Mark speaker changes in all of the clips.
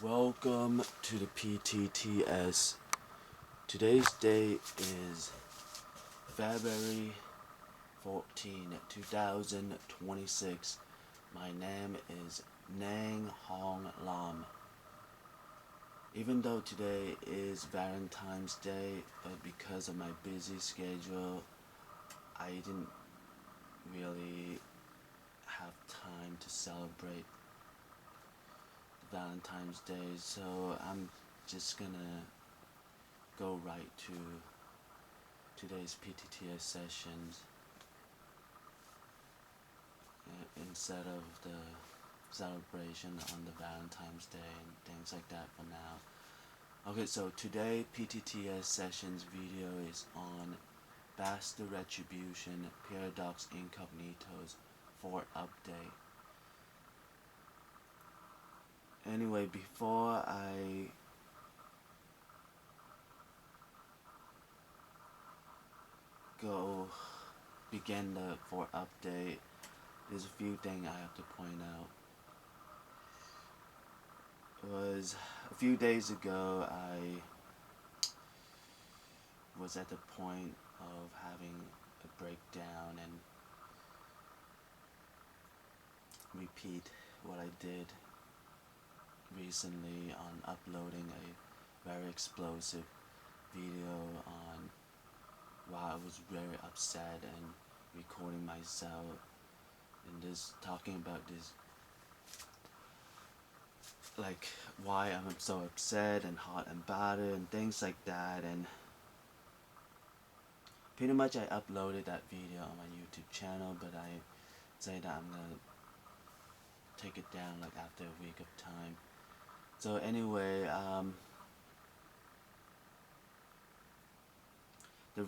Speaker 1: Welcome to the PTTS. Today's date is February 14, 2026. My name is Nang Hong Lam. Even though today is Valentine's Day, but because of my busy schedule, I didn't really have time to celebrate Valentine's Day, so I'm just gonna go right to today's PTTS sessions instead of the celebration on the Valentine's Day and things like that for now. Okay, so today PTTS sessions video is on Bastard Retribution Paradox Incognito's 4th update. Anyway, before I begin the 4th update, there's a few things I have to point out. It was a few days ago I was at the point of having a breakdown and repeat what I did recently on uploading a very explosive video on why I was very upset and recording myself and just talking about this, like why I'm so upset and hot and bothered and things like that. And pretty much I uploaded that video on my YouTube channel, but I say that I'm gonna take it down like after a week of time. So anyway, the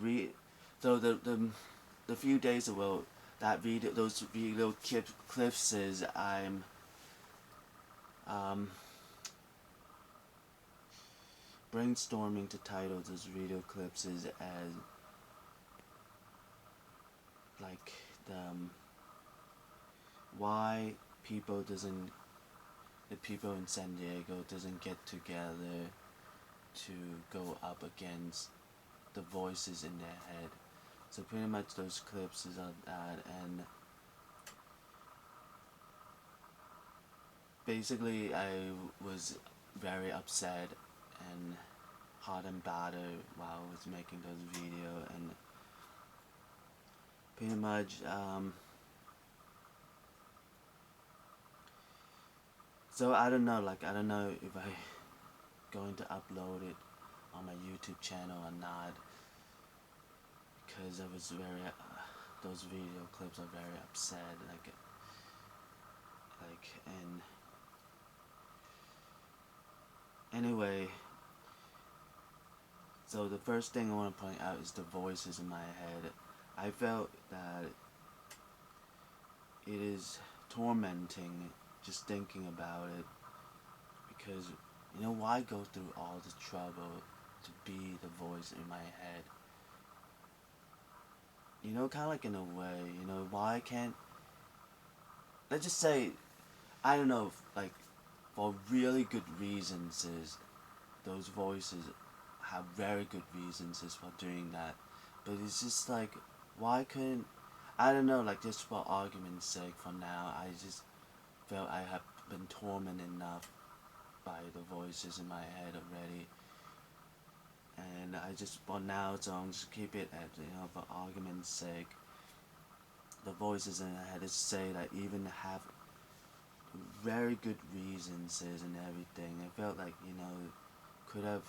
Speaker 1: few days ago, that video, those video clips is I'm brainstorming to title those video clips is as like why the people in San Diego doesn't get together to go up against the voices in their head. So pretty much those clips is on that, and basically I was very upset and hot and bothered while I was making those video, and pretty much so I don't know if I going to upload it on my YouTube channel or not, because I was very those video clips are very upset, like and anyway, so the first thing I want to point out is the voices in my head. I felt that it is tormenting just thinking about it, because why go through all the trouble to be the voice in my head? Kind of like in a way, why can't, let's just say, I don't know, like, for really good reasons is, those voices have very good reasons is for doing that, but it's just like, why couldn't, I don't know, like, just for argument's sake for now, I just felt I have been tormented enough by the voices in my head already, and I just, for now, so I'm just keep it at, for argument's sake, the voices in my head is say that even have very good reasons and everything. I felt like, could have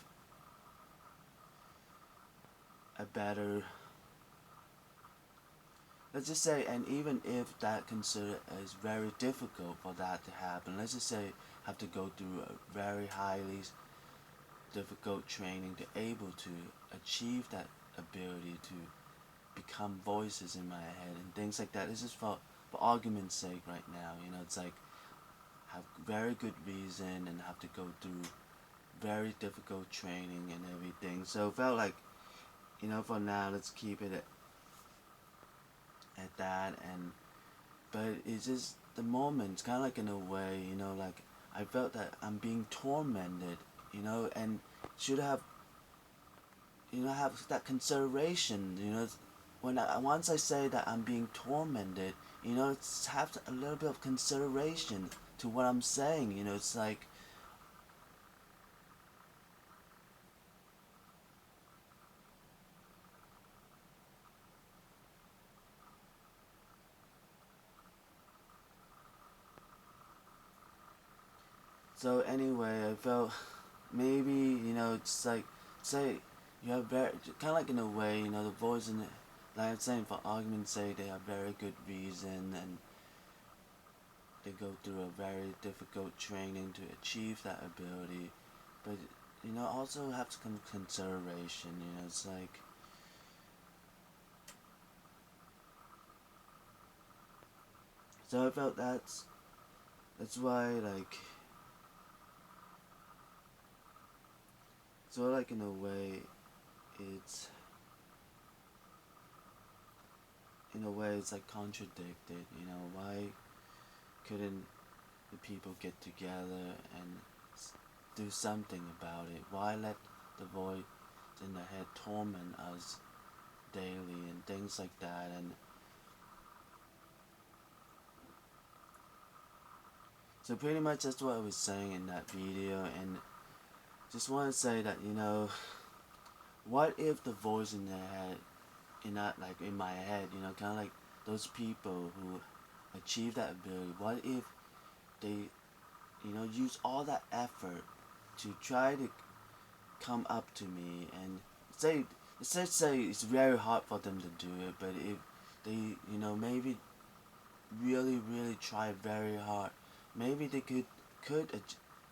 Speaker 1: a better, let's just say, and even if that considered is very difficult for that to happen, let's just say have to go through a very highly difficult training to able to achieve that ability to become voices in my head and things like that. This is for argument's sake right now, it's like have very good reason and have to go through very difficult training and everything. So it felt like, for now, let's keep it at that. And but it's just the moment, kind of like in a way, like I felt that I'm being tormented, and should have, have that consideration, once I say that I'm being tormented, it's have a little bit of consideration to what I'm saying, it's like, so anyway, I felt maybe, it's like, say, you have very, kind of like in a way, the voice in it, like I'm saying, for argument's sake, they have very good reason, and they go through a very difficult training to achieve that ability, but, also have to come consideration, it's like, so I felt that's why, like, so like in a way, it's, it's like contradicted, why couldn't the people get together and do something about it? Why let the voice in the head torment us daily and things like that? And so pretty much that's what I was saying in that video, and just want to say that, what if the voice in their head, like in my head, kind of like those people who achieve that ability, what if they, use all that effort to try to come up to me and say, let's say it's very hard for them to do it, but if they, maybe really try very hard, maybe they could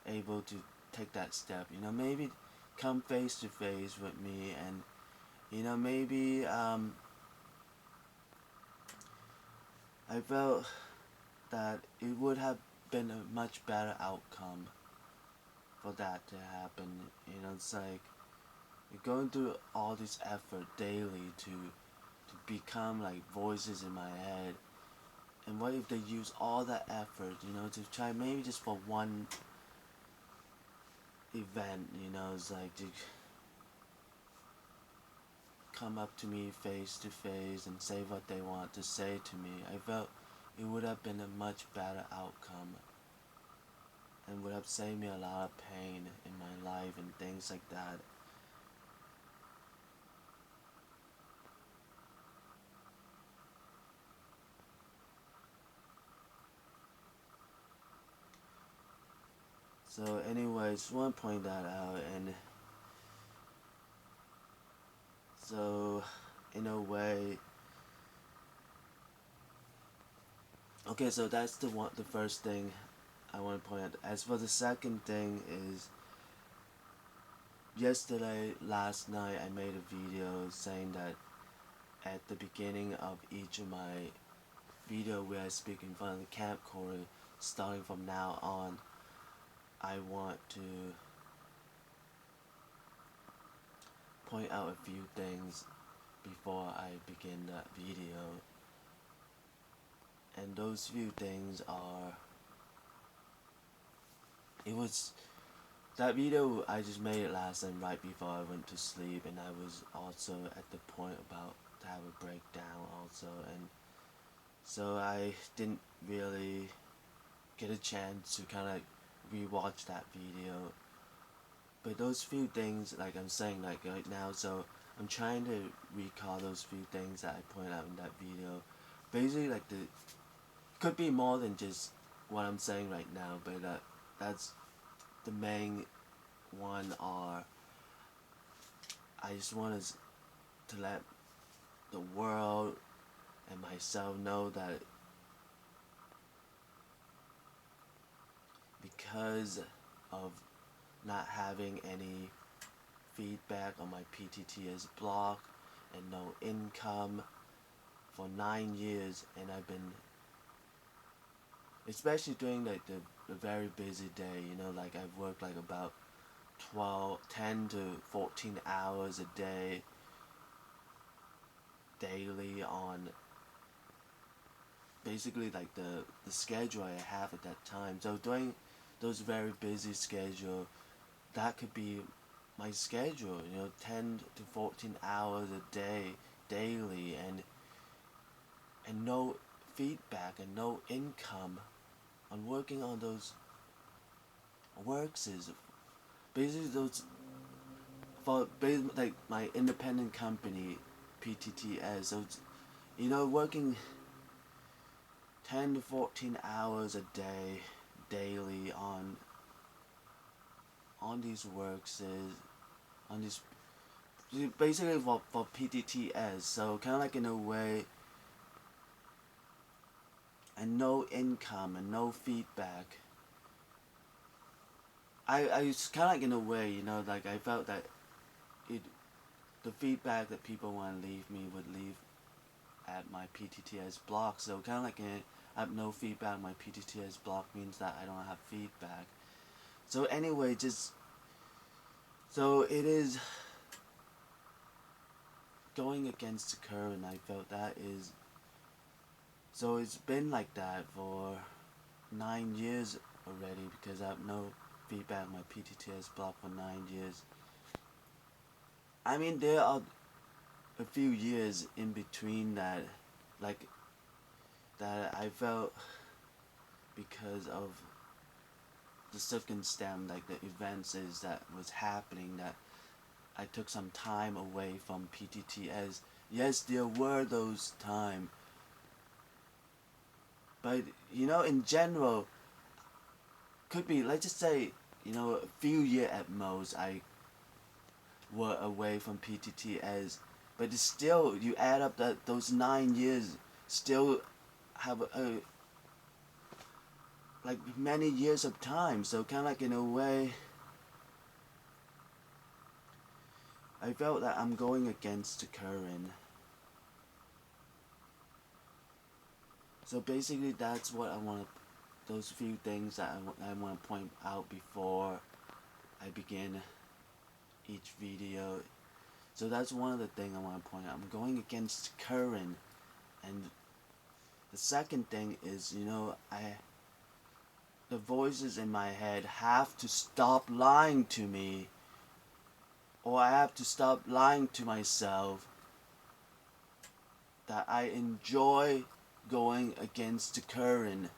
Speaker 1: able to take that step, maybe come face to face with me, and maybe I felt that it would have been a much better outcome for that to happen. It's like you're going through all this effort daily to become like voices in my head, and what if they use all that effort, to try maybe just for one event, it's like to come up to me face to face and say what they want to say to me. I felt it would have been a much better outcome and would have saved me a lot of pain in my life and things like that. So anyway, just want to point that out, and so in a way, okay, so that's the first thing I want to point out. As for the second thing is, last night I made a video saying that at the beginning of each of my video where I speak in front of the camcorder, starting from now on, I want to point out a few things before I begin that video. And those few things are, that video I just made it last night right before I went to sleep, and I was also at the point about to have a breakdown also, and so I didn't really get a chance to kind of rewatch that video. But those few things, like I'm saying, like right now, so I'm trying to recall those few things that I pointed out in that video. Basically, like could be more than just what I'm saying right now, but that's the main one. Are I just want to let the world and myself know that because of not having any feedback on my PTTS block and no income for 9 years, and I've been, especially during like the very busy day, like I've worked like about 10 to 14 hours a day daily on basically like the schedule I have at that time. So during those very busy schedule, that could be my schedule, 10 to 14 hours a day, daily, and no feedback and no income on working on those works is basically those for like my independent company, PTTS. So working 10 to 14 hours a day, daily on these works is on these basically for PTTS. So kind of like in a way, and no income and no feedback. I was kind of like in a way, like I felt that the feedback that people want to leave me would leave at my PTTS block. So kind of like I have no feedback. My PTTS block means that I don't have feedback. So anyway, so it is going against the current. I felt that is. So it's been like that for 9 years already because I have no feedback on my PTTS block for 9 years. I mean, there are a few years in between that, like, that I felt because of the circumstance, like the events is that was happening, that I took some time away from PTTS. Yes, there were those times, but in general, could be, let's just say, a few years at most I were away from PTTS, but it's still, you add up those 9 years, still have like many years of time. So kind of like in a way, I felt that I'm going against the current. So basically that's what I want to, those few things that I want to point out before I begin each video. So that's one of the things I want to point out. I'm going against the current. And the second thing is, the voices in my head have to stop lying to me, or I have to stop lying to myself that I enjoy going against the current.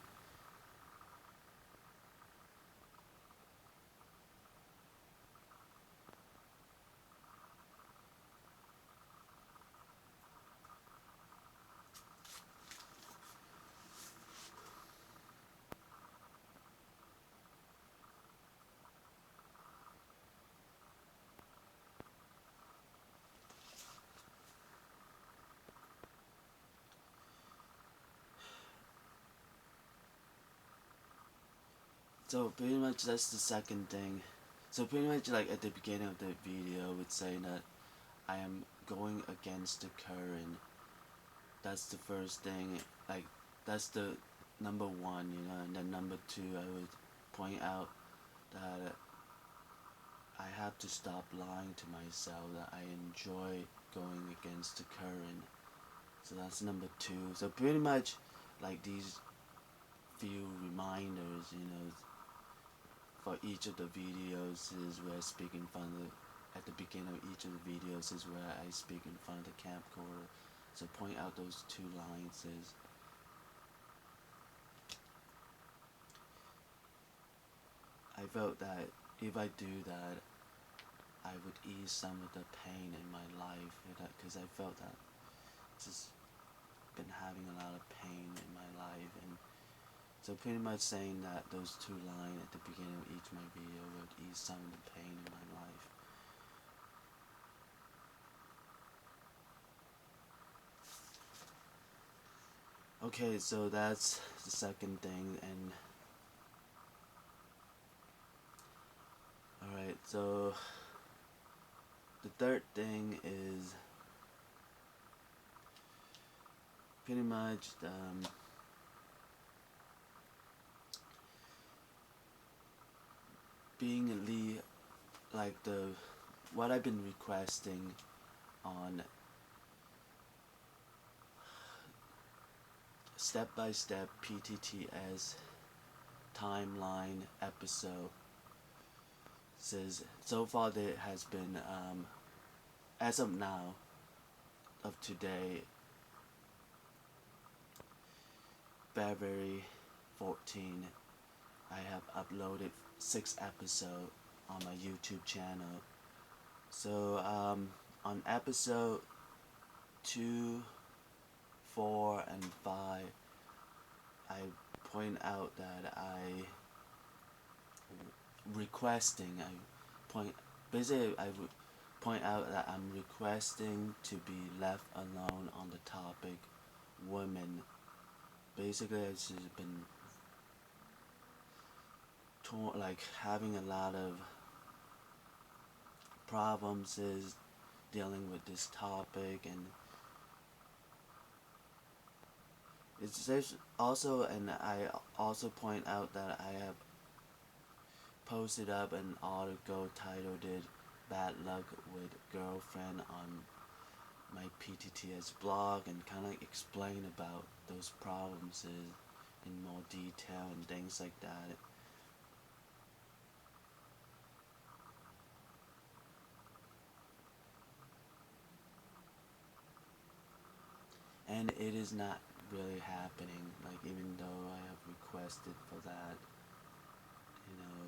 Speaker 1: So pretty much that's the second thing. So pretty much like at the beginning of the video, it's saying that I am going against the current. That's the first thing. Like that's the number one, and then number two, I would point out that I have to stop lying to myself that I enjoy going against the current. So that's number two. So pretty much like these few reminders, for each of the videos is where I speak in front of at the beginning of each of the videos is where I speak in front of the camcorder. So point out those two lines is I felt that if I do that, I would ease some of the pain in my life, because I felt that just been having a lot of pain in my life. And so pretty much saying that those two lines at the beginning of each of my video would ease some of the pain in my life. Okay, so that's the second thing. And alright, so the third thing is pretty much being like what I've been requesting on step-by-step PTTS timeline episode. Says so far there has been as of now of today, February 14, I have uploaded 6 episodes on my YouTube channel. So on episode 2, 4, and 5, I point out that I would point out that I'm requesting to be left alone on the topic women. Basically, it's just been having a lot of problems is dealing with this topic, and there's also, and I also point out that I have posted up an article titled "Bad Luck with Girlfriend" on my PTTS blog, and kind of explain about those problems in more detail and things like that. And it is not really happening, like, even though I have requested for that,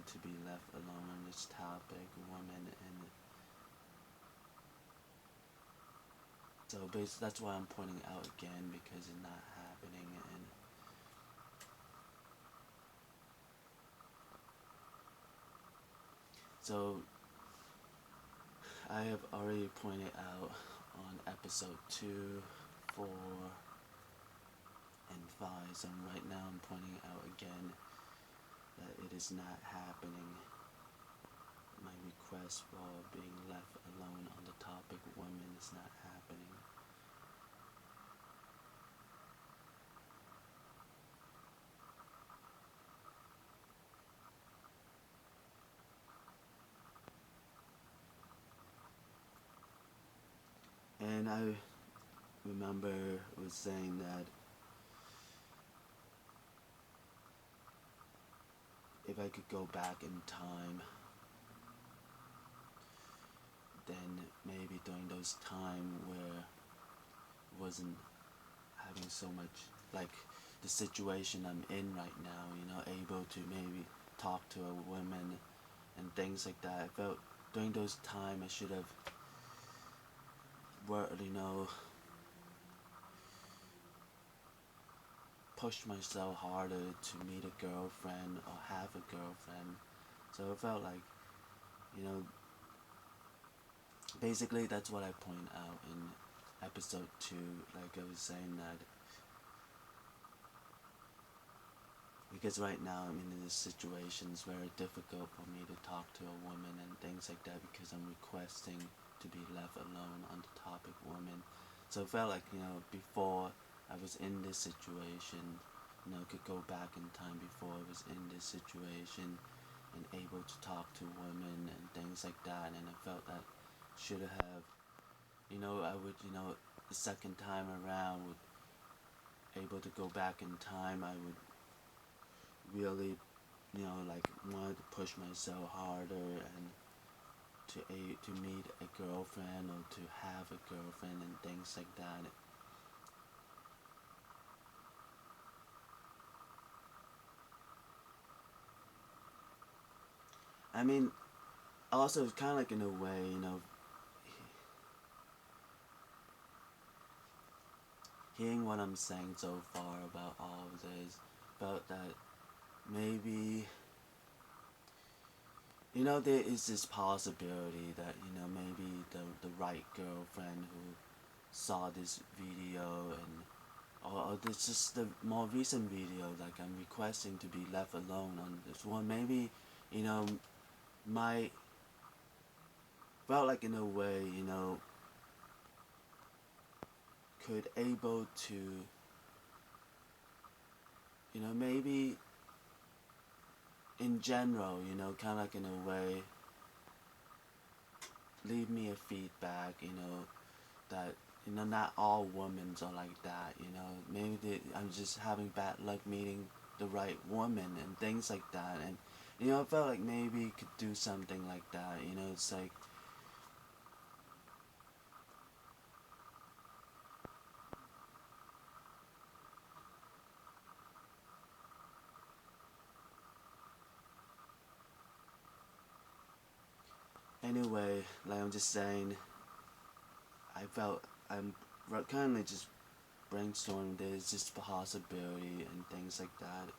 Speaker 1: to be left alone on this topic, women, and so that's why I'm pointing out again, because it's not happening. And so I have already pointed out on episode 2, 4, and 5, so right now I'm pointing out again that it is not happening. My request for being left alone on the topic women is not happening. And I remember was saying that if I could go back in time, then maybe during those time where wasn't having so much, like the situation I'm in right now, able to maybe talk to a woman and things like that. I felt during those time I should have pushed myself harder to meet a girlfriend or have a girlfriend. So I felt like, basically that's what I point out in episode 2, like I was saying that, because right now I'm in this situation, it's very difficult for me to talk to a woman and things like that, because I'm requesting to be left alone on the topic women. So I felt like, before I was in this situation, could go back in time before I was in this situation and able to talk to women and things like that, and I felt that should have, I would, the second time around, would able to go back in time, I would really, wanted to push myself harder and to meet a girlfriend or to have a girlfriend and things like that. I mean, also it's kind of like, in a way, hearing what I'm saying so far about all of this, felt that maybe, there is this possibility that, maybe the right girlfriend who saw this video, and or this just the more recent video, like I'm requesting to be left alone on this one, maybe, might felt like, in a way, could able to, maybe in general, kind of like, in a way, leave me a feedback, that, not all women are like that, maybe I'm just having bad luck meeting the right woman and things like that. And you know, I felt like maybe you could do something like that. You know, it's like, anyway, like I'm just saying, I'm currently just brainstorming. There's just possibility and things like that.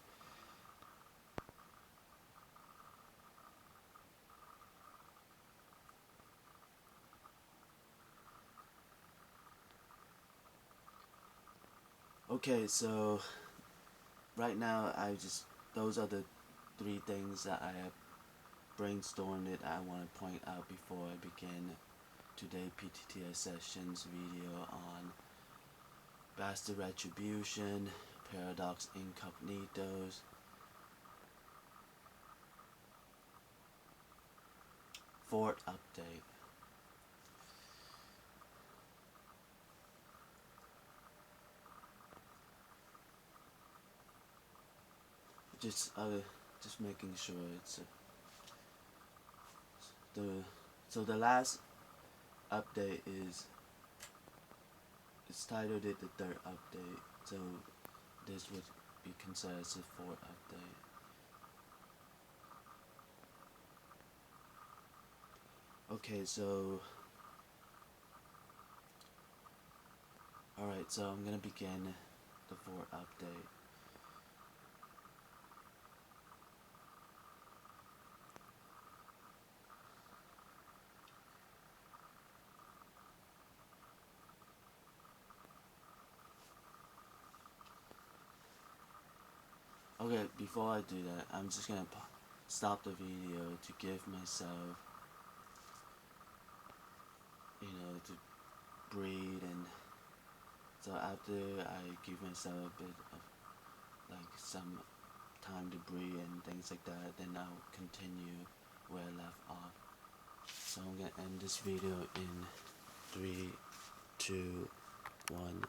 Speaker 1: Okay, so right now those are the three things that I have brainstormed that I want to point out before I begin today's PTTS sessions video on Bastard Retribution, Paradox Incognitos, Fort Update. Just making sure it's the last update is it's titled it the third update, so this would be considered as a fourth update. Okay, so alright, so I'm gonna begin the fourth update. Okay, before I do that, I'm just gonna stop the video to give myself, you know, to breathe, and so after I give myself a bit of like some time to breathe and things like that, then I'll continue where I left off. So I'm gonna end this video in 3, 2, 1.